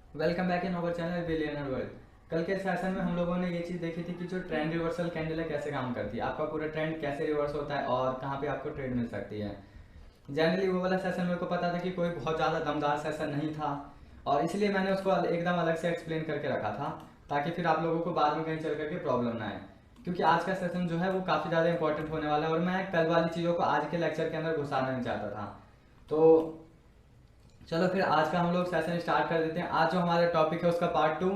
Welcome back in our channel billionaire world. कल के session में हम लोगों ने ये चीज़ देखी थी कि जो ट्रेंड रिवर्सल कैंडल है कैसे काम करती है, आपका पूरा ट्रेंड कैसे रिवर्स होता है और कहाँ पे आपको ट्रेड मिल सकती है। जनरली वो वाला सेशन मेरे को पता था कि कोई बहुत ज़्यादा दमदार सेशन नहीं था और इसलिए मैंने उसको एकदम अलग से एक्सप्लेन करके रखा था ताकि फिर आप लोगों को बाद में कहीं चल करके प्रॉब्लम ना आए। क्योंकि आज का सेशन जो है वो काफ़ी ज़्यादा इंपॉर्टेंट होने वाला है और मैं कल वाली चीज़ों को आज के लेक्चर के अंदर घुसाना नहीं चाहता था। तो चलो फिर आज का हम लोग सेशन स्टार्ट कर देते हैं। आज जो हमारा टॉपिक है उसका पार्ट 2,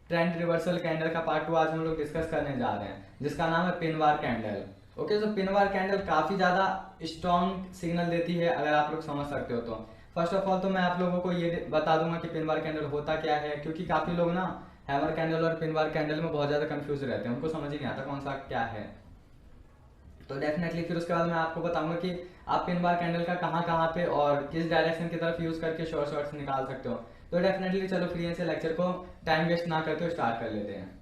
ट्रेंड रिवर्सल कैंडल का पार्ट 2 आज हम लोग डिस्कस करने जा रहे हैं, जिसका नाम है पिनवार कैंडल। ओके, तो पिनवार कैंडल काफ़ी ज़्यादा स्ट्रॉन्ग सिग्नल देती है अगर आप लोग समझ सकते हो तो। फर्स्ट ऑफ ऑल तो मैं आप लोगों को ये बता दूंगा कि पिनवार कैंडल होता क्या है, क्योंकि काफ़ी लोग ना हैमर कैंडल और पिनवार कैंडल में बहुत ज़्यादा कंफ्यूज रहते हैं, उनको समझ ही नहीं आता कौन सा क्या है। तो डेफिनेटली फिर उसके बाद मैं आपको बताऊंगा कि आप पिन बार कैंडल का कहाँ कहाँ पे और किस डायरेक्शन की तरफ यूज करके शॉर्ट्स निकाल सकते हो। तो डेफिनेटली चलो फ्री से लेक्चर को टाइम वेस्ट ना करते हुए स्टार्ट कर लेते हैं।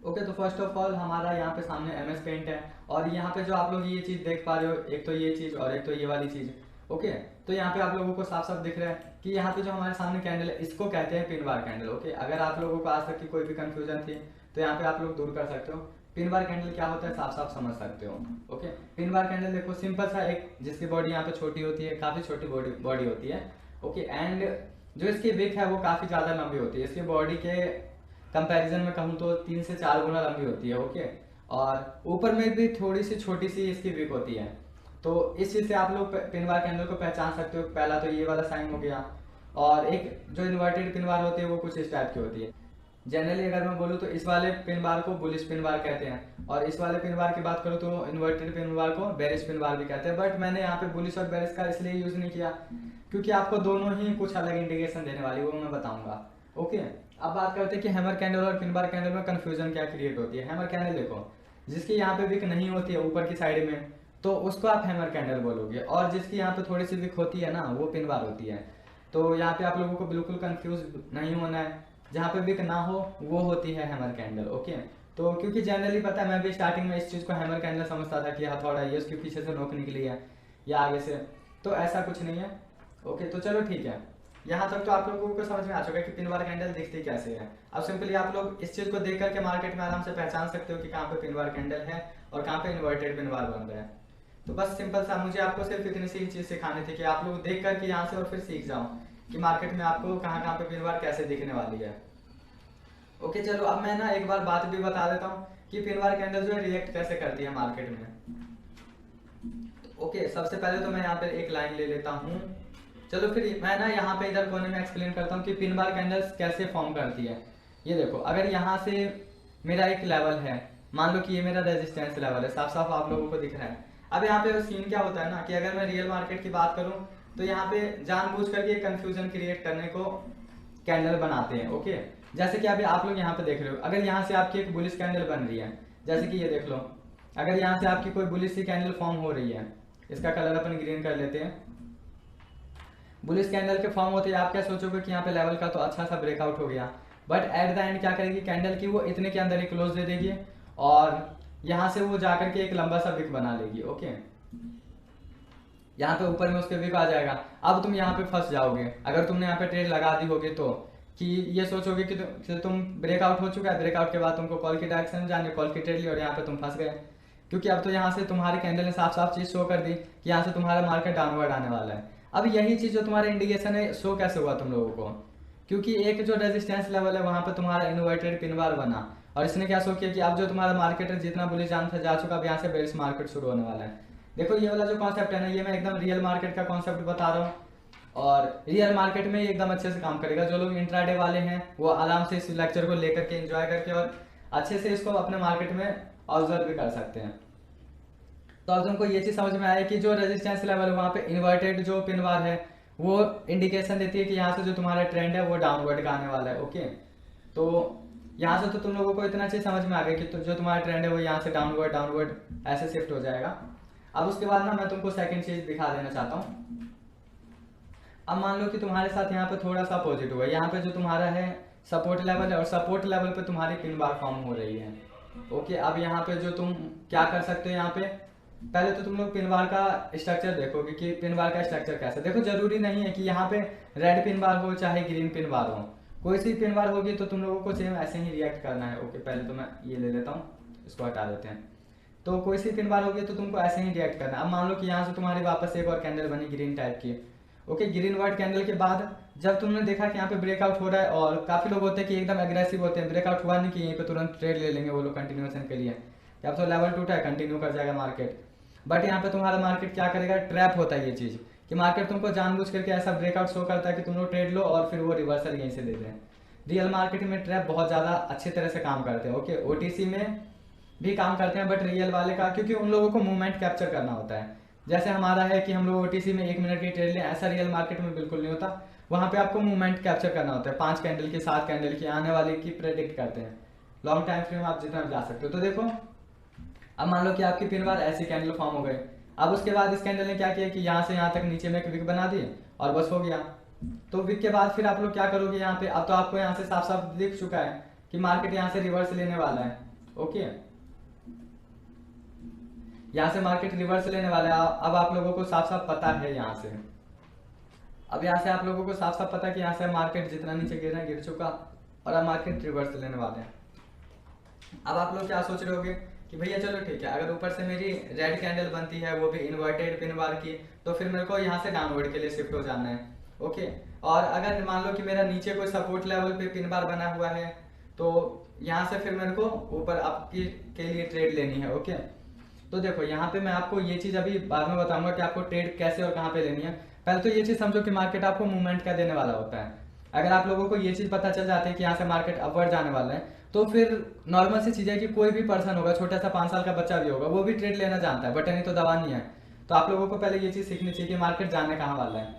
ओके, तो फर्स्ट ऑफ ऑल हमारा यहाँ पे सामने एम एस पेंट है और यहाँ पे जो आप लोग ये चीज़ देख पा रहे हो, एक तो ये चीज़ और एक तो ये वाली चीज़। ओके, तो यहाँ पे आप लोगों को साफ साफ दिख रहा है कि यहाँ पे जो हमारे सामने कैंडल है इसको कहते हैं पिन बार कैंडल। ओके, अगर आप लोगों को आज तक की कोई भी कंफ्यूजन थी तो यहाँ पे आप लोग दूर कर सकते हो। पिन बार कैंडल क्या होता है साफ साफ समझ सकते हो। ओके, पिन बार कैंडल देखो सिंपल सा एक जिसकी बॉडी यहाँ पे छोटी होती है, काफ़ी छोटी बॉडी होती है। ओके, एंड जो इसकी विक है वो काफ़ी ज़्यादा लंबी होती है, इसकी बॉडी के कंपैरिजन में कहूँ तो 3 से 4 गुना लंबी होती है। ओके, और ऊपर में भी थोड़ी सी छोटी सी इसकी विक होती है। तो इस चीज़ से आप लोग पिनवार कैंडल को पहचान सकते हो। पहला तो ये वाला साइन हो गया, और एक जो इन्वर्टेड पिनवार होती है वो कुछ इस टाइप की होती है। जनरली अगर मैं बोलूँ तो इस वाले पिन बार को बुलिश पिन बार कहते हैं, और इस वाले पिन बार की बात करूँ तो इन्वर्टेड पिन बार को बेरिश पिन बार भी कहते हैं। बट मैंने यहाँ पे बुलिश और बेरिश का इसलिए यूज नहीं किया क्योंकि आपको दोनों ही कुछ अलग इंडिकेशन देने वाली, वो मैं बताऊंगा। ओके, अब बात करते हैं कि हैमर कैंडल और पिन बार कैंडल में कंफ्यूजन क्या क्रिएट होती है। हैमर कैंडल देखो, जिसकी यहाँ पे विक नहीं होती है ऊपर की साइड में तो उसको आप हैमर कैंडल बोलोगे, और जिसकी यहाँ पे थोड़ी सी विक होती है ना वो पिन बार होती है। तो यहाँ पे आप लोगों को बिल्कुल कंफ्यूज नहीं होना है, जहाँ पे विक ना हो वो होती है हैमर कैंडल। ओके, तो क्योंकि जनरली पता है मैं भी स्टार्टिंग में इस चीज़ को हैमर कैंडल समझता था कि हथौड़ा ये उसके पीछे से नोक निकली है या आगे से, तो ऐसा कुछ नहीं है। ओके, तो चलो ठीक है, यहाँ तक तो आप लोगों को समझ में आ चुका है कि पिन बार कैंडल दिखती कैसे है। अब सिंपली आप लोग इस चीज़ को देख करके मार्केट में आराम से पहचान सकते हो कि कहाँ पे पिन बार कैंडल है और कहाँ पे इन्वर्टेड पिन बार बन रहा है। तो बस सिंपल सा मुझे आपको सिर्फ इतनी सी चीज़ सिखानी थी कि आप लोग देख करके यहाँ से और फिर सीख जाओ कि मार्केट में आपको कहाँ कहाँ पे पिन बार कैसे दिखने वाली है। ओके, चलो अब मैं ना एक बार बात भी बता देता हूँ कि पिन बार कैंडल जो है रिएक्ट कैसे करती है मार्केट में। ओके, सबसे पहले तो मैं यहाँ पे एक लाइन ले लेता हूँ। चलो फिर मैं ना यहाँ पे इधर कोने में एक्सप्लेन करता हूँ कि पिन बार कैंडल्स कैसे फॉर्म करती है। ये देखो, अगर यहाँ से मेरा एक लेवल है, मान लो कि ये मेरा रेजिस्टेंस लेवल है, साफ साफ आप लोगों को दिख रहा है। अब यहाँ पे सीन क्या होता है ना कि अगर मैं रियल मार्केट की बात करूँ तो यहाँ पे जानबूझ करके कंफ्यूजन क्रिएट करने को कैंडल बनाते हैं। ओके, जैसे कि अभी आप लोग यहाँ पे देख रहे हो, अगर यहाँ से आपकी एक बुलिश कैंडल बन रही है, जैसे कि ये देख लो, अगर यहाँ से आपकी कोई बुलिश सी कैंडल फॉर्म हो रही है, इसका कलर अपन ग्रीन कर लेते हैं। बुलिश कैंडल के फॉर्म होते हैं, आप क्या सोचोगे कि यहाँ पे लेवल का तो अच्छा सा ब्रेकआउट हो गया, बट एट द एंड क्या करेगी कैंडल की, वो इतने के अंदर ही क्लोज दे देगी और यहाँ से वो जाकर के एक लंबा सा विक बना लेगी। ओके, यहाँ पे ऊपर में उसके विक आ जाएगा। अब तुम यहाँ पे फंस जाओगे अगर तुमने यहाँ पे ट्रेड लगा दी होगी तो, कि ये सोचोगे कि तुम ब्रेकआउट हो चुका है, ब्रेकआउट के बाद तुमको कॉल की डायरेक्शन में जाने, कॉल की ट्रेड ली और यहाँ पे तुम फंस गए। क्योंकि अब तो यहाँ से तुम्हारी कैंडल ने साफ साफ चीज शो कर दी कि यहाँ से तुम्हारा मार्केट डाउनवर्ड आने वाला है। अब यही चीज जो तुम्हारा इंडिकेशन है शो कैसे हुआ तुम लोगों को, क्योंकि एक जो रेजिस्टेंस लेवल है वहां पर तुम्हारा इन्वर्टेड पिन बार बना, और इसने क्या शो किया कि अब जो तुम्हारा मार्केट है जितना बुलिश जान था जा चुका, अब यहाँ से बेरिश मार्केट शुरू होने वाला है। देखो ये वाला जो कॉन्सेप्ट है ना, ये मैं एकदम रियल मार्केट का कॉन्सेप्ट बता रहा हूँ, और रियल मार्केट में ये एकदम अच्छे से काम करेगा। जो लोग इंट्राडे वाले हैं वो आराम से इस लेक्चर को लेकर के एंजॉय करके और अच्छे से इसको अपने मार्केट में ऑब्जर्व भी कर सकते हैं। तो अब तुमको ये चीज समझ में आया कि जो रेजिस्टेंस लेवल है वहाँ पे इन्वर्टेड जो पिन बार है वो इंडिकेशन देती है कि यहाँ से जो तुम्हारा ट्रेंड है वो डाउनवर्ड का आने वाला है। ओके, तो यहाँ से तो तुम लोगों को इतना चीज समझ में आ गया कि जो तुम्हारा ट्रेंड है वो यहाँ से डाउनवर्ड डाउनवर्ड ऐसे शिफ्ट हो जाएगा। अब उसके बाद ना मैं तुमको सेकंड चीज दिखा देना चाहता हूँ। अब मान लो कि तुम्हारे साथ यहाँ पे थोड़ा सा अपोजिट हुआ, यहाँ पे जो तुम्हारा है सपोर्ट लेवल है और सपोर्ट लेवल पे तुम्हारी पिन बार फॉर्म हो रही है। ओके, अब यहाँ पे जो तुम क्या कर सकते हो, यहाँ पे पहले तो तुम लोग पिन बार का स्ट्रक्चर देखोगे कि पिन बार का स्ट्रक्चर कैसा। देखो जरूरी नहीं है कि यहाँ पे रेड पिन बार हो चाहे ग्रीन पिन बार हो, कोई सी पिन बार होगी तो तुम लोगों को सेम ऐसे ही रिएक्ट करना है। ओके, पहले तो मैं ये ले लेता हूँ, इसको हटा देते हैं। तो कोई सी पिन बार होगी तो तुमको ऐसे ही रिएक्ट करना है। अब मान लो कि यहाँ से तुम्हारी वापस एक और कैंडल बनी ग्रीन टाइप की। ओके, ग्रीन वाइट कैंडल के बाद जब तुमने देखा कि यहाँ पे ब्रेकआउट हो रहा है, और काफी लोग होते हैं कि एकदम एग्रेसिव होते हैं, ब्रेकआउट हुआ नहीं कि यहीं पे तुरंत ट्रेड ले लेंगे वो लोग कंटिन्यूएशन के लिए, अब तो लेवल टूटा है कंटिन्यू कर जाएगा मार्केट। बट यहाँ पे तुम्हारा मार्केट क्या करेगा, ट्रैप होता है ये चीज कि मार्केट तुमको जानबूझ करके ऐसा ब्रेकआउट शो करता है कि तुम लोग ट्रेड लो और फिर वो रिवर्सल यहीं से दे दें। रियल मार्केट में ट्रैप बहुत ज्यादा अच्छी तरह से काम करते हैं। ओके, ओटीसी में भी काम करते हैं बट रियल वाले का, क्योंकि उन लोगों को मूवमेंट कैप्चर करना होता है। जैसे हमारा है कि हम लोग ओटीसी में 1 मिनट की ट्रेड लें, ऐसा रियल मार्केट में बिल्कुल नहीं होता। वहां पे आपको मूवमेंट कैप्चर करना होता है, 5 कैंडल की 7 कैंडल की आने वाले की प्रेडिक्ट करते हैं। लॉन्ग टाइम फ्रेम आप जितना जा सकते हो। तो देखो अब मान लो कि आपकी पिन बार ऐसी कैंडल फॉर्म हो गई। अब उसके बाद इस कैंडल ने क्या किया कि यहाँ से यहाँ तक नीचे में एक विक बना दी और बस हो गया। तो विक के बाद फिर आप लोग क्या करोगे, यहाँ पे अब तो आपको यहाँ से साफ साफ दिख चुका है कि मार्केट यहाँ से रिवर्स लेने वाला है। ओके, यहाँ से मार्केट रिवर्स लेने वाला है। अब आप लोगों को साफ साफ पता है यहाँ से, अब यहाँ से आप लोगों को साफ साफ पता है कि यहाँ से मार्केट जितना नीचे गिरना गिर चुका और अब मार्केट रिवर्स लेने वाले हैं। अब आप लोग क्या सोच रहे होगे कि भैया चलो ठीक है, अगर ऊपर से मेरी रेड कैंडल बनती है वो भी इन्वर्टेड पिन बार की, तो फिर मेरे को यहाँ से डाउनवर्ड के लिए शिफ्ट हो जाना है। ओके, और अगर मान लो कि मेरा नीचे कोई सपोर्ट लेवल पे पिन बार बना हुआ है तो यहाँ से फिर मेरे को ऊपर आपकी के लिए ट्रेड लेनी है। ओके, तो देखो यहाँ पे मैं आपको ये चीज अभी बाद में बताऊंगा कि आपको ट्रेड कैसे और कहाँ पे लेनी है। पहले तो ये चीज समझो कि मार्केट आपको मूवमेंट क्या देने वाला होता है। अगर आप लोगों को ये चीज पता चल जाती है कि यहाँ से मार्केट अपवर्ड जाने वाला है, तो फिर नॉर्मल सी चीज है कि कोई भी पर्सन होगा, छोटा सा 5 साल का बच्चा भी होगा, वो भी ट्रेड लेना जानता है, बट नहीं तो दबानी है। तो आप लोगों को पहले ये चीज सीखनी चाहिए कि मार्केट जाने कहाँ वाला है।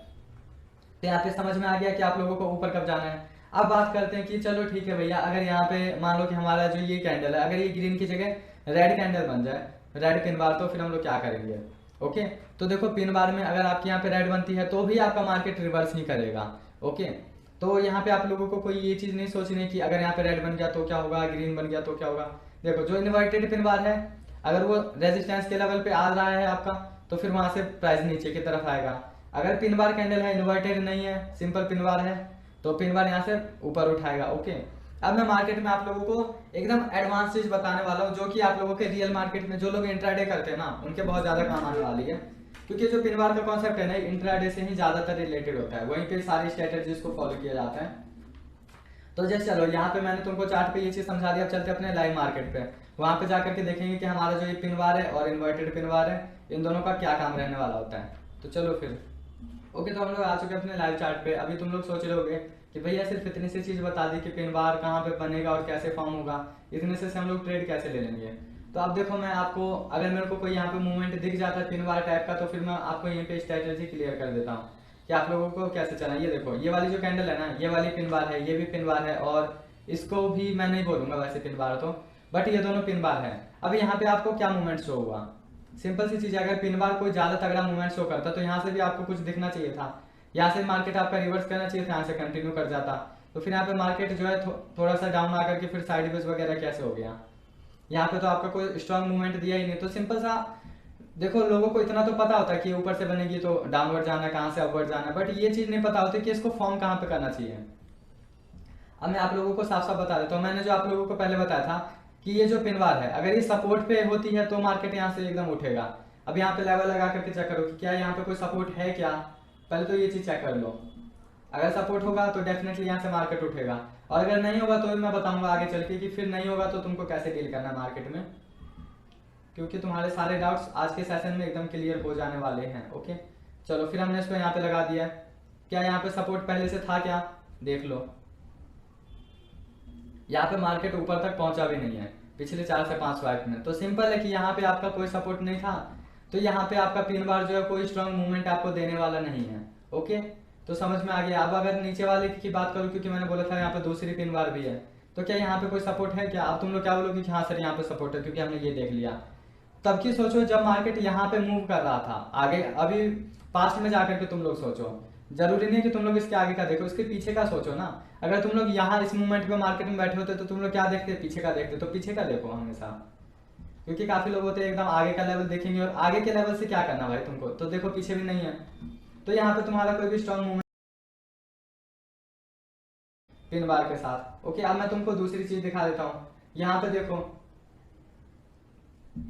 तो यहाँ पे समझ में आ गया कि आप लोगों को ऊपर कब जाना है। अब बात करते हैं कि चलो ठीक है भैया, अगर यहाँ पे मान लो कि हमारा जो ये कैंडल है, अगर ये ग्रीन की जगह रेड कैंडल बन जाए, रेड पिन बार, तो फिर हम लोग क्या करेंगे। ओके, तो देखो पिन बार में अगर आपके यहाँ पे रेड बनती है तो भी आपका मार्केट रिवर्स ही करेगा। ओके, तो यहाँ पे आप लोगों को कोई ये चीज नहीं सोचनी है कि अगर यहाँ पे रेड बन गया तो क्या होगा, ग्रीन बन गया तो क्या होगा। देखो जो इन्वर्टेड पिन बार है, अगर वो रेजिस्टेंस के लेवल पे आ रहा है आपका, तो फिर वहां से प्राइस नीचे की तरफ आएगा। अगर पिन बार कैंडल है, इन्वर्टेड नहीं है, सिंपल पिन बार है, तो पिन बार यहाँ से ऊपर उठाएगा। ओके, अब मैं मार्केट में आप लोगों को एकदम एडवांस चीज बताने वाला हूँ, जो कि आप लोगों के रियल मार्केट में जो लोग इंट्राडे करते हैं ना, उनके बहुत ज्यादा काम आने वाली है। क्योंकि जो पिन बार का कॉन्सेप्ट है ना, इंट्राडे से ही ज्यादातर रिलेटेड होता है, वहीं पे सारी स्ट्रेटेजीज को फॉलो किया जाता है। तो जैसे चलो यहाँ पे मैंने तुमको चार्ट पे ये चीज समझा दिया। अब चलते अपने लाइव मार्केट पे, वहां पे जाकर के देखेंगे कि हमारा जो ये पिन बार है और इन्वर्टेड पिन बार है, इन दोनों का क्या काम रहने वाला होता है। तो चलो फिर ओके, तो हम लोग आ चुके हैं अपने लाइव चार्ट पे। अभी तुम लोग सोच रहे होगे कि भैया सिर्फ इतनी सी चीज बता दी कि पिन बार कहाँ पे बनेगा और कैसे फॉर्म होगा, इतने से हम लोग ट्रेड कैसे ले लेंगे। तो अब देखो मैं आपको, अगर मेरे को कोई यहाँ पे मूवमेंट दिख जाता है पिन बार टाइप का, तो फिर मैं आपको यहीं पे स्ट्रेटेजी क्लियर कर देता हूँ कि आप लोगों को कैसे चलना। ये देखो ये वाली जो कैंडल है ना, ये वाली पिन बार है, ये भी पिन बार है, और इसको भी मैं नहीं बोलूंगा वैसे पिन बार तो, बट ये दोनों पिन बार है। अब यहाँ पे आपको क्या मूवमेंट शो हुआ, सिंपल सी चीज है, अगर पिन बार कोई ज्यादा तगड़ा मूवमेंट शो करता तो यहाँ से भी आपको कुछ दिखना चाहिए था, यहाँ से मार्केट आपका रिवर्स करना चाहिए था, यहाँ से कंटिन्यू कर जाता। तो फिर यहाँ पे मार्केट जो है थोड़ा सा डाउन आकर के फिर साइड वेज वगैरह कैसे हो गया। यहाँ पे तो आपका कोई स्ट्रॉन्ग मूवमेंट दिया ही नहीं। तो सिंपल सा देखो, लोगों को इतना तो पता होता है कि ऊपर से बनेगी तो डाउनवर्ड जाना है, कहाँ से अपवर्ड जाना है, बट ये चीज नहीं पता होती कि इसको फॉर्म कहाँ पे करना चाहिए। अब मैं आप लोगों को साफ साफ बता देता हूँ। मैंने जो आप लोगों को पहले बताया था कि ये जो पिन बार है, अगर ये सपोर्ट पे होती है तो मार्केट यहाँ से एकदम उठेगा। अब यहाँ पे लेवल लगा करके चेक करो कि क्या यहाँ पे कोई सपोर्ट है क्या, पहले तो ये चीज चेक कर लो। अगर सपोर्ट होगा तो डेफिनेटली यहाँ से मार्केट उठेगा, और अगर नहीं होगा तो मैं बताऊंगा आगे चल के कि फिर नहीं होगा तो तुमको कैसे डील करना है मार्केट में, क्योंकि तुम्हारे सारे डाउट्स आज के सेशन में एकदम क्लियर हो जाने वाले हैं। ओके, चलो फिर हमने इसको यहाँ पे लगा दिया। क्या यहाँ पे सपोर्ट पहले से था क्या, देख लो। यहाँ पे मार्केट ऊपर तक पहुंचा भी नहीं है पिछले 4 से 5 स्वाइप में। तो सिंपल है कि यहाँ पे आपका कोई सपोर्ट नहीं था, तो यहाँ पे आपका पिन बार जो है कोई स्ट्रॉन्ग मूवमेंट आपको देने वाला नहीं है। ओके, तो समझ में आ गया। अब अगर नीचे वाले की बात करूँ, क्योंकि मैंने बोला था यहाँ पे दूसरी पिन बार भी है, तो क्या यहाँ पे कोई सपोर्ट है क्या। अब तुम लोग क्या बोलोगे कि हाँ सर यहाँ पे सपोर्ट है, क्योंकि हमने ये देख लिया। तब की सोचो जब मार्केट यहाँ पे मूव कर रहा था आगे, अभी पास्ट में जाकर के तुम लोग सोचो, जरूरी नहीं है कि तुम लोग इसके आगे का देखो, इसके पीछे का सोचो ना। अगर तुम लोग यहाँ इस मूवमेंट पे मार्केट में बैठे होते तो तुम लोग क्या देखते, पीछे का देखते, तो पीछे का देखो हमेशा। क्योंकि काफी लोग होते हैं एकदम आगे का लेवल देखेंगे, और आगे के लेवल से क्या करना भाई तुमको, तो देखो पीछे भी नहीं है, तो यहाँ पे तुम्हारा कोई भी स्ट्रॉन्ग मूवमेंट पिन बार के साथ। ओके, अब मैं तुमको दूसरी चीज दिखा देता हूँ। यहाँ पे देखो,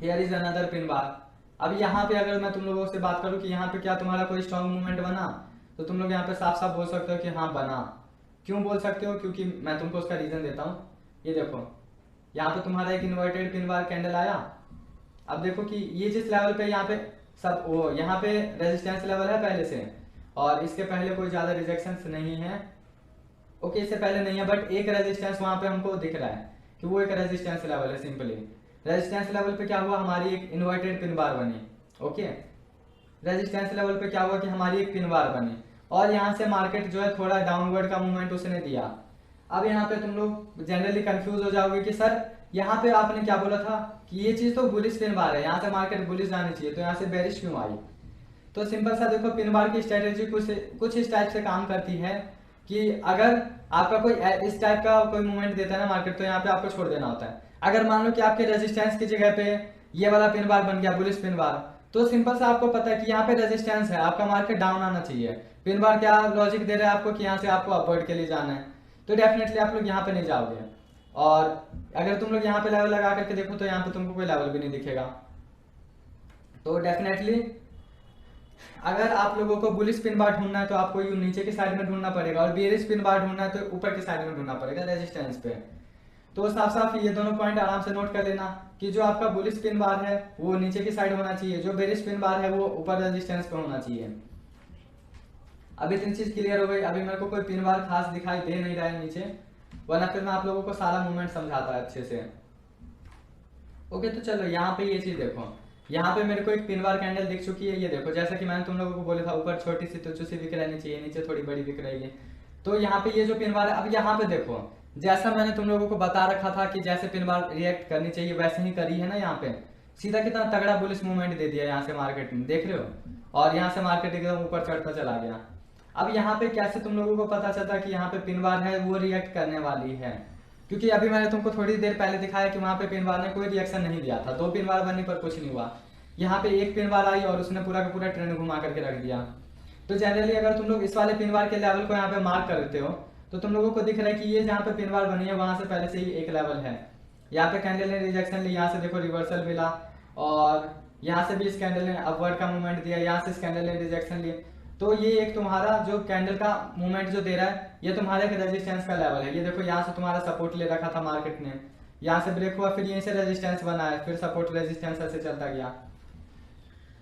here is another pin bar. अब यहाँ पे अगर मैं तुम लोगों से बात करूँ कि यहाँ पे क्या तुम्हारा कोई स्ट्रॉन्ग मूवमेंट बना, तो तुम लोग यहाँ पे साफ साफ बोल सकते हो कि हाँ बना। क्यों बोल सकते हो, क्योंकि मैं तुमको उसका रीजन देता हूँ। ये देखो, यहाँ पे तुम्हारा एक इन्वर्टेड पिन बार कैंडल आया। अब देखो कि ये जिस लेवल पे यहाँ पे सब वो यहाँ पे रेजिस्टेंस लेवल है पहले से, और इसके पहले कोई ज्यादा रिजेक्शन नहीं है। ओके, इससे पहले नहीं है, बट एक रेजिस्टेंस वहां पे हमको दिख रहा है कि वो एक रेजिस्टेंस लेवल है। सिंपली रेजिस्टेंस लेवल पे क्या हुआ, हमारी एक इन्वर्टेड पिन बार बनी। ओके, रेजिस्टेंस लेवल पे क्या हुआ कि हमारी एक पिन बार बनी, और यहाँ से मार्केट जो है थोड़ा डाउनवर्ड का मूवमेंट उसने दिया। अब यहाँ पे तुम लोग जनरली कंफ्यूज हो जाओगे कि सर यहाँ पे आपने क्या बोला था कि ये चीज तो बुलिश पिन बार है, यहाँ से मार्केट बुलिश जानी चाहिए, तो यहाँ से बेरिश क्यों आई। तो सिंपल सा देखो, पिन बार की स्ट्रेटेजी कुछ इस टाइप से काम करती है कि अगर आपका कोई इस टाइप का कोई मूवमेंट देता है ना मार्केट, तो यहाँ पे आपको छोड़ देना होता है। अगर मान लो कि आपके रेजिस्टेंस की जगह पे ये वाला पिन बार बन गया बुलिश पिन बार, तो सिंपल सा आपको पता है कि यहाँ पे रेजिस्टेंस है, आपका मार्केट डाउन आना चाहिए। पिन बार क्या लॉजिक दे रहा है आपको कि यहाँ से आपको अपवर्ड के लिए जाना है, तो डेफिनेटली आप लोग यहाँ पे नहीं जाओगे। और अगर तुम लोग यहाँ पे लेवल लगा करके देखो तो यहाँ पे तुमको कोई लेवल भी नहीं दिखेगा। तो डेफिनेटली अगर आप लोगों को बुलिश पिन बार ढूंढना है तो आपको यू नीचे की साइड में ढूंढना पड़ेगा, और बेरिश पिन बार ढूंढना है तो ऊपर की साइड में ढूंढना पड़ेगा रेजिस्टेंस पे। तो साफ साफ ये दोनों पॉइंट आराम से नोट कर लेना कि जो आपका बुलिश पिन बार है वो नीचे की साइड होना चाहिए, जो बेरिश पिन बार है वो ऊपर रेजिस्टेंस पे होना चाहिए। अब इतनी चीज क्लियर हो गई। अभी मेरे को कोई पिन बार खास दिखाई दे नहीं रहा है नीचे, वरना फिर मैं आप लोगों को सारा मूवमेंट समझाता है अच्छे से। ओके, तो चलो यहाँ पे ये चीज देखो, यहाँ पे मेरे को एक पिन बार कैंडल दिख चुकी है। ये देखो, जैसा कि मैंने तुम लोगों को बोला था, ऊपर छोटी सी तुच्छ सी दिख रहनी चाहिए, नीचे थोड़ी बड़ी दिख रही है। तो यहाँ पे ये जो पिन बार है, अब यहाँ पे देखो, जैसा मैंने तुम लोगों को बता रखा था कि जैसे पिन बार रिएक्ट करनी चाहिए वैसे ही करी है ना। यहाँ पे सीधा कितना तगड़ा बुलिश मूवमेंट दे दिया यहाँ से मार्केट में, देख रहे हो, और यहाँ से मार्केट एकदम ऊपर चढ़ता चला गया। अब यहाँ पे कैसे तुम लोगों को पता चलता कि यहाँ पे पिन बार है वो रिएक्ट करने वाली है, क्योंकि अभी मैंने तुमको थोड़ी देर पहले दिखाया कि वहां पे पिन बार ने कोई रिएक्शन नहीं दिया था, 2 पिन बार बनने पर कुछ नहीं हुआ। यहाँ पे एक पिन बार आई और उसने पूरा का पूरा ट्रेंड घुमा करके रख दिया। तो जनरली अगर तुम लोग इस वाले पिन बार के लेवल को यहाँ पे मार्क करते हो तो तुम लोगों को दिख रहा है कि ये जहाँ पे पिन बार बनी है वहां से पहले से ही एक लेवल है। यहाँ पे कैंडल ने रिजेक्शन ली, यहाँ से देखो रिवर्सल मिला, और यहाँ से भी इस कैंडल ने अपवर्ड का मूवमेंट दिया, यहाँ से इस कैंडल ने रिजेक्शन लिया। तो ये एक तुम्हारा जो कैंडल का मूवमेंट जो दे रहा है ये तुम्हारे एक रेजिस्टेंस का लेवल है। ये देखो, यहाँ से तुम्हारा सपोर्ट ले रखा था मार्केट ने, यहाँ से ब्रेक हुआ, फिर यहीं से रेजिस्टेंस बना है, फिर सपोर्ट रेजिस्टेंस ऐसे चलता गया।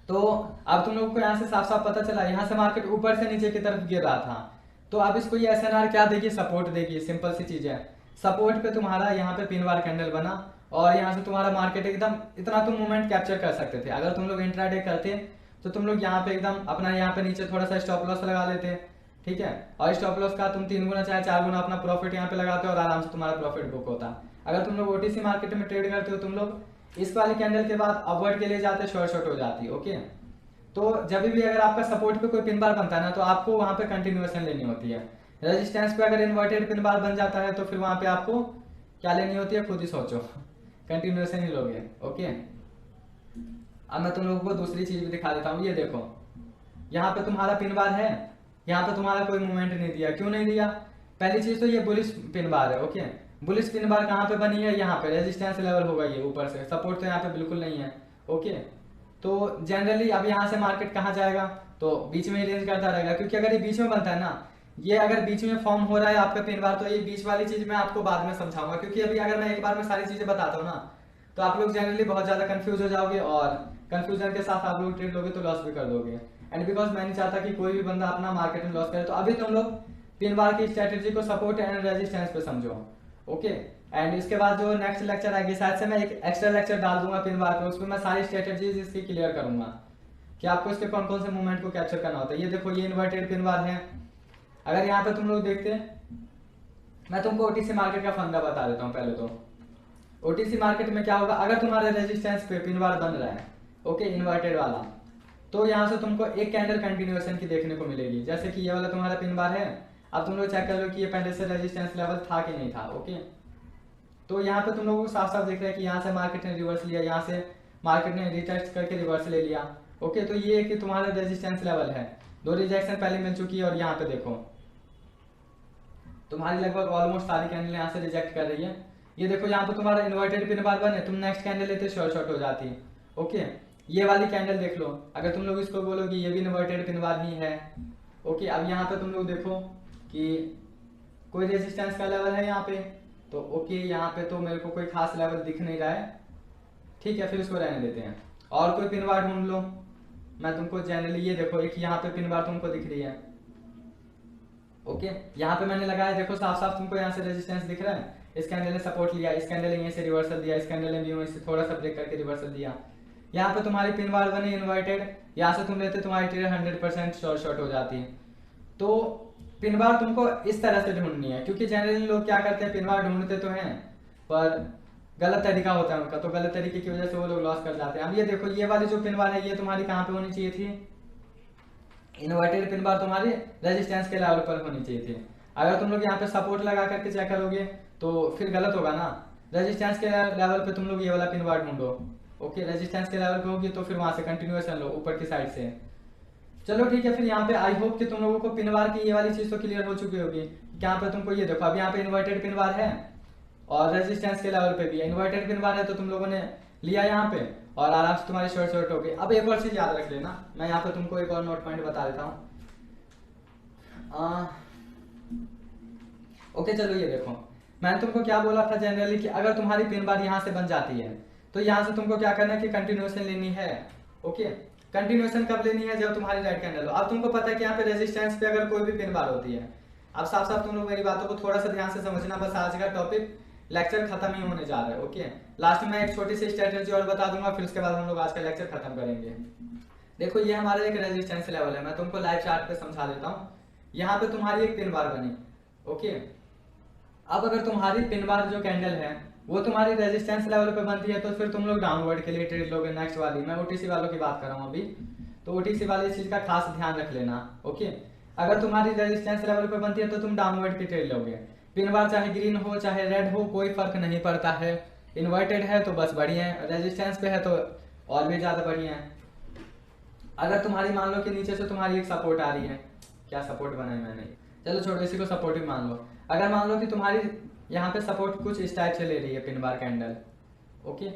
तो अब तुम लोगों को यहाँ से साफ साफ पता चला, यहाँ से मार्केट ऊपर से नीचे की तरफ गिर रहा था, तो अब इसको ये एसएनआर क्या देगी, सपोर्ट देगी। सिंपल सी चीज है, सपोर्ट पे तुम्हारा यहाँ पे पिन बार कैंडल बना, और यहाँ से तुम्हारा मार्केट एकदम इतना तुम मूवमेंट कैप्चर कर सकते थे। अगर तुम लोग इंट्राडे करते तो तुम लोग यहाँ पे एकदम अपना यहाँ पे नीचे थोड़ा सा स्टॉप लॉस लगा लेते, ठीक है, और स्टॉप लॉस का तुम 3 गुना चाहे 4 गुना अपना प्रॉफिट यहाँ पे लगाते हो, और आराम से तुम्हारा प्रॉफिट बुक होता। अगर तुम लोग ओटीसी मार्केट में ट्रेड करते हो, तुम लोग इस वाले कैंडल के बाद अपवर्ड के लिए जाते, शॉर्ट हो जाती। ओके, तो जब भी अगर आपका सपोर्ट पे कोई पिन बार बनता है ना, तो आपको वहां पे कंटिन्यूएशन लेनी होती है। रेजिस्टेंस पे अगर इन्वर्टेड पिन बार बन जाता है तो फिर वहां पे आपको क्या लेनी होती है, खुद ही सोचो, कंटिन्यूएशन ही लोगे। ओके, अब मैं तुम लोगों को दूसरी चीज भी दिखा देता हूँ। ये देखो, यहाँ पे तुम्हारा पिन बार है, यहाँ पे तुम्हारा कोई मूवमेंट नहीं दिया। क्यों नहीं दिया? पहली चीज तो ये बुलिश पिन बार है। ओके, बुलिश पिन बार कहाँ पे बनी है, यहाँ पे रेजिस्टेंस लेवल होगा ये ऊपर से, सपोर्ट तो यहाँ पे बिल्कुल नहीं है। ओके, तो जनरली अब यहाँ से मार्केट कहाँ जाएगा, तो बीच में ही रेंज करता रहेगा, क्योंकि अगर ये बीच में बनता है ना, ये अगर बीच में फॉर्म हो रहा है आपका पिन बार, तो ये बीच वाली चीज मैं आपको बाद में समझाऊंगा, क्योंकि अभी अगर मैं एक बार में सारी चीजें बताता हूँ ना, तो आप लोग जनरली बहुत ज्यादा कंफ्यूज हो जाओगे, और कंफ्यूजन के साथ आप लोग ट्रेड लोगे तो लॉस भी कर दोगे। एंड बिकॉज मैं नहीं चाहता कि कोई भी बंदा अपना मार्केट में लॉस करे, तो अभी तुम लोग पिन बार की स्ट्रेटेजी को सपोर्ट एंड रेजिस्टेंस पे समझो। ओके, एंड इसके बाद जो नेक्स्ट लेक्चर आएगी, शायद से मैं एक एक्स्ट्रा लेक्चर डाल दूंगा पिन बार पे, उसमें मैं सारी स्ट्रेटेजीज इसकी क्लियर करूंगा कि आपको इसके कौन कौन से मूवमेंट को कैप्चर करना होता है। ये देखो, ये इन्वर्टेड पिन बार है। अगर यहाँ पे तुम लोग देखते हैं, मैं तुमको ओटीसी मार्केट का फंडा बता देता हूँ पहले तो। ओटीसी मार्केट में क्या होगा, अगर तुम्हारे रेजिस्टेंस पे पिन बार बन रहा है, ओके, इन्वर्टेड वाला, तो यहाँ से तुमको एक कैंडल कंटिन्यूएशन की देखने को मिलेगी। जैसे कि ये वाला तुम्हारा पिन बार है, अब तुम लोग चेक कर लो कि ये पहले से रेजिस्टेंस लेवल था कि नहीं था, ओके। तो यहाँ पे तुम लोगों को साफ साफ दिख रहा है कि यहाँ से मार्केट ने रिवर्स लिया, यहाँ से मार्केट ने रिटेस्ट करके रिवर्स ले लिया, ओके। तो ये कि तुम्हारा रेजिस्टेंस लेवल है, 2 रिजेक्शन पहले मिल चुकी है, और यहाँ पे देखो तुम्हारी लगभग ऑलमोस्ट सारी कैंडल यहाँ से रिजेक्ट कर रही है। ये देखो यहाँ पे तुम्हारा इन्वर्टेड पिन बार बने, तुम नेक्स्ट कैंडल लेते शॉर्ट हो जाती, ओके। ये वाली कैंडल देख लो, अगर तुम लोग इसको बोलो कि ये भी इन्वर्टेड पिन बार ही है, ओके। अब यहाँ पे तुम लोग देखो कि कोई रेजिस्टेंस का लेवल है यहाँ पे, तो ओके, यहाँ पे तो मेरे को कोई खास लेवल दिख नहीं रहा है, ठीक है, फिर उसको रहने देते हैं। और कोई पिन बार ढूंढ लो, मैं तुमको जनरली ये देखो एक यहाँ पे पिन बार तुमको दिख रही है, ओके। यहाँ पे मैंने लगाया, देखो साफ साफ तुमको यहाँ से रेजिस्टेंस दिख रहा है, इस कैंडल ने सपोर्ट लिया, इस कैंडल ने यहीं से रिवर्सल दिया, इस कैंडल ने भी वहीं से थोड़ा सा ब्रेक करके रिवर्सल दिया। यहाँ पे तुम्हारी पिन बार बनी इन्वर्टेड, यहाँ से तुम लेते तुम्हारी ट्रेड 100% शॉर्ट हो जाती है। तो पिन बार तुमको इस तरह से ढूंढनी है, क्योंकि जनरली लोग क्या करते हैं, पिन बार ढूंढते तो हैं पर गलत तरीका होता है उनका, तो गलत तरीके की वजह से वो लोग लॉस कर जाते हैं। अब ये देखो ये वाली जो पिन बार है ये तुम्हारी कहाँ पे होनी चाहिए थी, इन्वर्टेड पिन बार तुम्हारी रेजिस्टेंस के लेवल पर होनी चाहिए थी। अगर तुम लोग यहाँ पे सपोर्ट लगा करके चेक करोगे तो फिर गलत होगा ना, रेजिस्टेंस के लेवल पे तुम लोग ये वाला पिन बार ढूंढो, ओके। रेजिस्टेंस के लेवल पे होगी तो फिर वहां से कंटिन्यूएशन लो ऊपर की साइड से। चलो ठीक है, फिर यहाँ पे आई होप कि तुम लोगों को पिन बार की ये वाली चीज तो क्लियर हो चुकी होगी। यहाँ पे तुमको ये देखो, अब यहाँ पे इन्वर्टेड पिन बार है और रेजिस्टेंस के लेवल पे भी है, इन्वर्टेड पिन बार है तो तुम लोगों ने लिया यहाँ पे और आराम से तुम्हारी शॉर्ट हो गई। अब एक और चीज याद रख लेना, मैं यहाँ पे तुमको एक और नोट पॉइंट बता देता हूँ, ओके। चलो ये देखो, मैंने तुमको क्या बोला था जनरली कि अगर तुम्हारी पिन बार यहाँ से बन जाती है तो यहाँ से तुमको क्या करना है कि कंटिन्यूएशन लेनी है, ओके। कंटिन्यूएशन कब लेनी है, जब तुम्हारी राइट कैंडल हो। अब तुमको पता है कि यहाँ पे रेजिस्टेंस पे अगर कोई भी पिन बार होती है, अब साफ साफ तुम लोग मेरी बातों को थोड़ा सा ध्यान से समझना, बस आज का टॉपिक लेक्चर खत्म ही होने जा रहा है, ओके। लास्ट में मैं एक छोटी सी स्ट्रेटेजी और बता दूंगा, फिर उसके बाद हम लोग आज का लेक्चर खत्म करेंगे। देखो ये हमारा एक रेजिस्टेंस लेवल है, मैं तुमको लाइव चार्ट पे समझा देता हूँ। यहाँ पे तुम्हारी एक पिन बार बनी, ओके। अब अगर तुम्हारी पिन बार जो कैंडल है वो तुम्हारी रेजिस्टेंस लेवल पे बनती है तो फिर तुम लोग डाउनवर्ड के लिए ट्रेड लोगे नेक्स्ट वाली, मैं ओटीसी वालों की बात कर रहा हूँ अभी, तो ओटीसी वाली चीज का खास ध्यान रख लेना, ओके। अगर तुम्हारी रेजिस्टेंस लेवल पे बनती है तो तुम डाउनवर्ड की ट्रेड लोगे। पिन बार चाहे ग्रीन हो चाहे रेड हो कोई फर्क नहीं पड़ता है, इन्वर्टेड है तो बस बढ़िया है, रेजिस्टेंस पे है तो और भी ज्यादा बढ़िया है। अगर तुम्हारी मान लो कि नीचे से तुम्हारी एक सपोर्ट आ रही है, क्या सपोर्ट बनाई मैंने, चलो छोड़ो इसी को सपोर्ट ही मान लो। अगर मान लो कि तुम्हारी यहाँ पे सपोर्ट कुछ इस टाइप से ले रही है पिन बार कैंडल, ओके।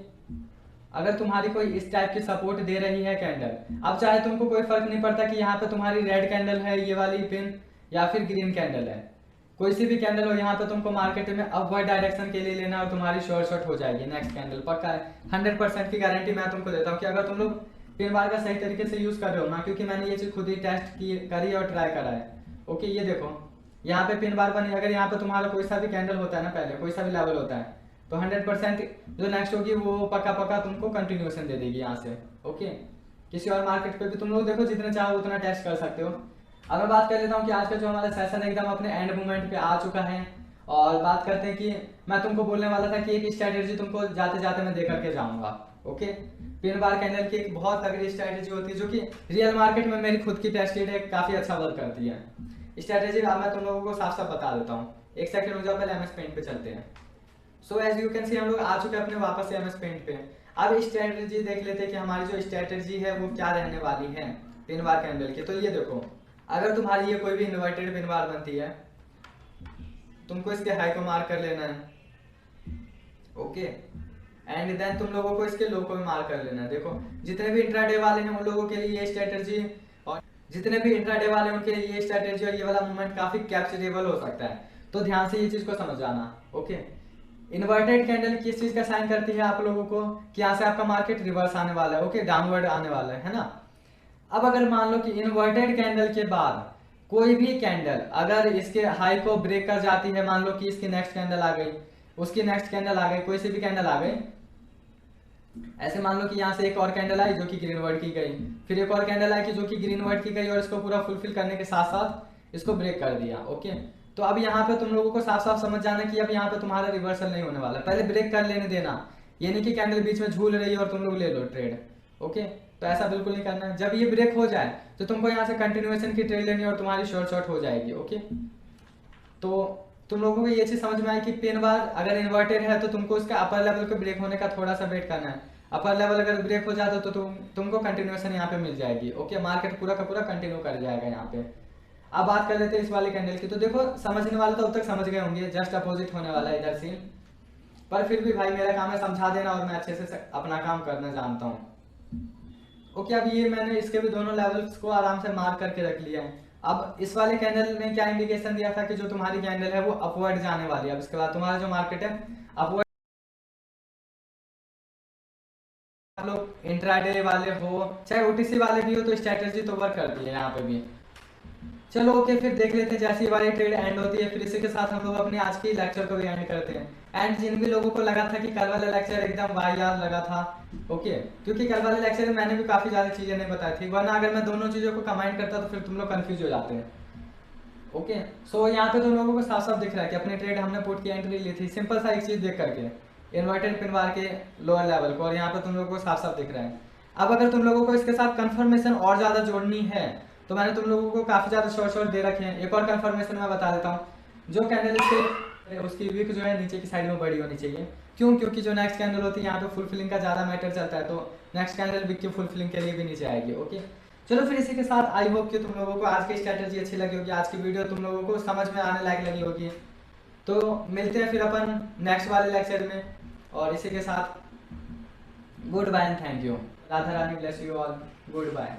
अगर तुम्हारी कोई इस टाइप की सपोर्ट दे रही है कैंडल, अब चाहे तुमको कोई फर्क नहीं पड़ता कि यहाँ पे तुम्हारी रेड कैंडल है ये वाली पिन या फिर ग्रीन कैंडल है, कोई सी भी कैंडल हो, यहाँ पे तुमको मार्केट में अपवर्ड डायरेक्शन के लिए लेना और तुम्हारी शॉर्ट हो जाएगी नेक्स्ट कैंडल, पक्का है, 100% की गारंटी मैं तुमको देता हूँ कि अगर तुम लोग पिन बार का सही तरीके से यूज कर रहे हो ना, क्योंकि मैंने ये चीज खुद ही टेस्ट करी और ट्राई करा है, ओके। ये देखो यहाँ पे पिन बार बनी, अगर यहाँ पे तुम्हारा कोई सा भी कैंडल होता है ना, पहले कोई सा भी लेवल होता है तो 100% जो नेक्स्ट होगी वो पक्का तुमको कंटिन्यूएशन दे देगी यहाँ से, ओके। किसी और मार्केट पे भी तुम लोग देखो जितना चाहो उतना टेस्ट कर सकते हो। अब मैं बात कर लेता हूँ कि आज का जो हमारा सेशन एकदम अपने एंड मोमेंट पे आ चुका है, और बात करते हैं कि मैं तुमको बोलने वाला था कि एक स्ट्रैटेजी तुमको जाते जाते मैं दे करके जाऊंगा, ओके। पिन बार कैंडल की एक बहुत तगड़ी स्ट्रैटेजी होती है जो कि रियल मार्केट में मेरी खुद की टेस्टेड है, काफी अच्छा वर्क करती है स्ट्रैटेजी। मैं तुम लोगों को साफ साफ बता देता हूँ, एक सेकंड रुक जाओ, पहले एमएस पेंट पे चलते हैं। So as you can see हम लोग आ चुके हैं अपने वापस से एमएस पेंट पे। अब स्ट्रैटेजी देख लेते हैं कि हमारी जो स्ट्रैटेजी है वो क्या रहने वाली है पिन बार कैंडल की। तो ये देखो, अगर तुम्हारी ये कोई भी इन्वर्टेड पिन बार बनती है, तुमको इसके हाई को मार्क कर लेना है, ओके। एंड देन तुम लोगों को इसके लो को भी मार्क कर लेना है। देखो जितने भी इंट्राडे वाले हैं उन लोगों के लिए ये स्ट्रैटेजी, और जितने भी इंट्राडे वाले हैं उनके लिए ये स्ट्रैटेजी और ये वाला मूवमेंट काफी कैप्चरेबल हो सकता है, तो ध्यान से ये चीज को समझ जाना, ओके। इन्वर्टेड कैंडल किस चीज का साइन करती है आप लोगों को कि यहाँ से आपका मार्केट रिवर्स आने वाला है, ओके, डाउनवर्ड आने वाला है ना। अब अगर मान लो कि इन्वर्टेड कैंडल के बाद कोई भी कैंडल अगर इसके हाई को ब्रेक कर जाती है, मान लो कि इसकी नेक्स्ट कैंडल आ गई, उसकी नेक्स्ट कैंडल आ गई, कोई सी भी कैंडल आ गई, ऐसे मान लो कि यहाँ से एक और कैंडल आई जो कि ग्रीन वर्ड की गई, फिर एक और कैंडल आई कि जो कि ग्रीन वर्ड की गई और इसको पूरा फुलफिल करने के साथ साथ इसको ब्रेक कर दिया, ओके। तो अब यहाँ पे तुम लोगों को साफ साफ समझ जाना कि अब यहाँ पे तुम्हारा रिवर्सल नहीं होने वाला, पहले ब्रेक कर लेने देना, ये नहीं कि कैंडल बीच में झूल रही है और तुम लोग ले लो ट्रेड। ओके, तो ऐसा बिल्कुल नहीं करना है। जब ये ब्रेक हो जाए तो तुमको यहाँ से कंटिन्यूएशन की ट्रेड लेनी है और तुम्हारी शॉर्ट हो जाएगी। ओके, तो तुम लोगों को ये चीज समझ में आई कि पिन बार अगर इन्वर्टेड है तो तुमको उसका अपर लेवल के ब्रेक होने का थोड़ा सा वेट करना है। अपर लेवल अगर ब्रेक हो जाता तो तुमको कंटिन्यूएशन यहाँ पे मिल जाएगी। ओके, मार्केट पूरा का पूरा कंटिन्यू कर जाएगा यहाँ पे। अब बात कर लेते हैं इस वाले कैंडल की। तो देखो, समझने वाले तो अब तक समझ गए होंगे, जस्ट अपोजिट होने वाला है इधर सीन, पर फिर भी भाई मेरा काम है समझा देना और मैं अच्छे से अपना काम करना जानता हूँ। ओके, अब ये मैंने इसके भी दोनों लेवल्स को आराम से मार्क करके रख लिया है। अब इस वाले कैंडल में क्या इंडिकेशन दिया था कि जो तुम्हारी कैंडल है वो अपवर्ड जाने वाली है। अब इसके बाद तुम्हारा जो मार्केट है अपवर्ड, आप लोग इंट्राडे वाले हो चाहे ओटीसी वाले भी हो तो स्ट्रेटेजी तो वर्क करती है यहाँ पे भी। चलो ओके, फिर देख लेते हैं जैसी वाली ट्रेड एंड होती है, फिर इसी के साथ हम लोग अपने आज की लेक्चर को भी एंड करते हैं। एंड जिन भी लोगों को लगा था कि कल वाला लेक्चर एकदम वाहियात लगा था, ओके, क्योंकि कल वाले लेक्चर में मैंने भी काफी ज्यादा चीजें नहीं बताई थी, वरना अगर मैं दोनों चीजों को कंबाइन करता तो फिर तुम लोग कंफ्यूज हो जाते हैं। ओके, सो यहाँ पे तुम लोगों को साफ साफ दिख रहा है कि अपनी ट्रेड हमने पुट की एंट्री ली थी सिंपल सा एक चीज देख करके, इन्वर्टेड पिन बार के लोअर लेवल को, और यहाँ पे तुम लोगों को साफ साफ दिख रहा है। अब अगर तुम लोगों को इसके साथ कंफर्मेशन और ज्यादा जोड़नी है तो मैंने तुम लोगों को काफी ज्यादा शॉर्ट दे रखे हैं। एक और कंफर्मेशन मैं बता देता हूँ, जो कैंडल इसके उसकी विक जो है नीचे की साइड में बड़ी होनी चाहिए। क्यों? क्योंकि जो नेक्स्ट कैंडल होती है यहाँ पे फुलफिलिंग का ज्यादा मैटर चलता है, तो नेक्स्ट कैंडल विक की फुलफिलिंग के लिए भी नीचे आएगी। ओके, चलो फिर इसी के साथ आई होप कि तुम लोगों को आज की स्ट्रेटेजी अच्छी लगी होगी, आज की वीडियो तुम लोगों को समझ में आने लायक लगी होगी। तो मिलते हैं फिर अपन नेक्स्ट वाले लेक्चर में, और इसी के साथ goodbye and thank you. Radha Rani bless you all, good bye.